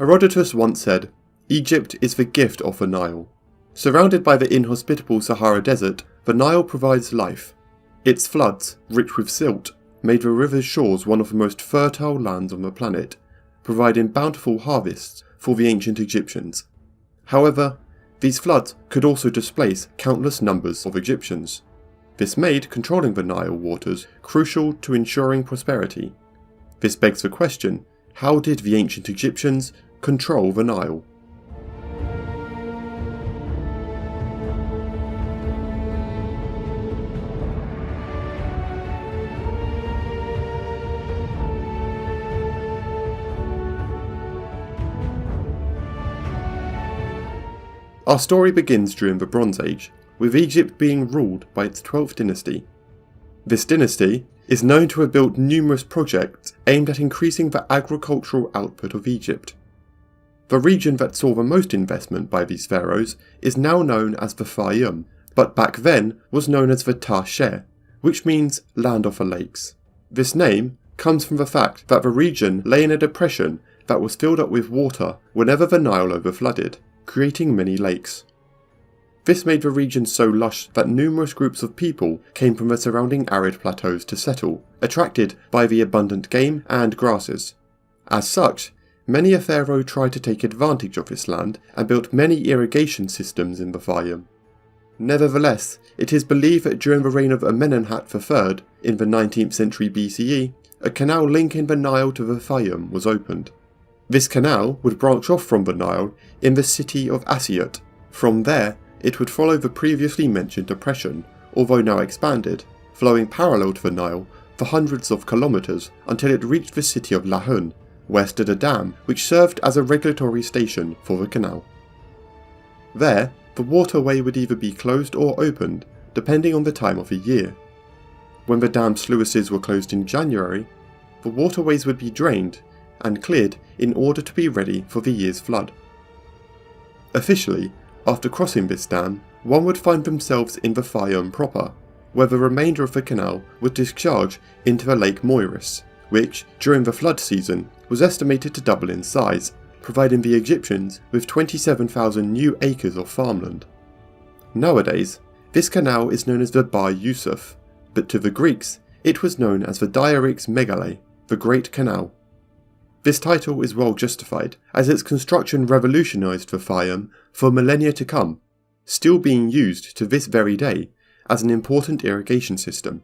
Herodotus once said, "Egypt is the gift of the Nile." Surrounded by the inhospitable Sahara Desert, the Nile provides life. Its floods, rich with silt, made the river's shores one of the most fertile lands on the planet, providing bountiful harvests for the ancient Egyptians. However, these floods could also displace countless numbers of Egyptians. This made controlling the Nile waters crucial to ensuring prosperity. This begs the question, how did the ancient Egyptians control the Nile? Our story begins during the Bronze Age, with Egypt being ruled by its 12th dynasty. This dynasty is known to have built numerous projects aimed at increasing the agricultural output of Egypt. The region that saw the most investment by these pharaohs is now known as the Fayum, but back then was known as the Ta-Sher, which means land of the lakes. This name comes from the fact that the region lay in a depression that was filled up with water whenever the Nile overflooded, creating many lakes. This made the region so lush that numerous groups of people came from the surrounding arid plateaus to settle, attracted by the abundant game and grasses. As such, many a pharaoh tried to take advantage of this land and built many irrigation systems in the Fayum. Nevertheless, it is believed that during the reign of Amenemhat III in the 19th century BCE, a canal linking the Nile to the Fayum was opened. This canal would branch off from the Nile in the city of Asiut. From there, it would follow the previously mentioned depression, although now expanded, flowing parallel to the Nile for hundreds of kilometres until it reached the city of Lahun, where stood a dam which served as a regulatory station for the canal. There, the waterway would either be closed or opened, depending on the time of the year. When the dam's sluices were closed in January, the waterways would be drained and cleared in order to be ready for the year's flood. Officially, after crossing this dam, one would find themselves in the Fayum proper, where the remainder of the canal would discharge into the Lake Moiris, which, during the flood season, was estimated to double in size, providing the Egyptians with 27,000 new acres of farmland. Nowadays, this canal is known as the Bar Yusuf, but to the Greeks, it was known as the Diarrhix Megale, the Great Canal. This title is well justified, as its construction revolutionised the Fayum for millennia to come, still being used to this very day as an important irrigation system.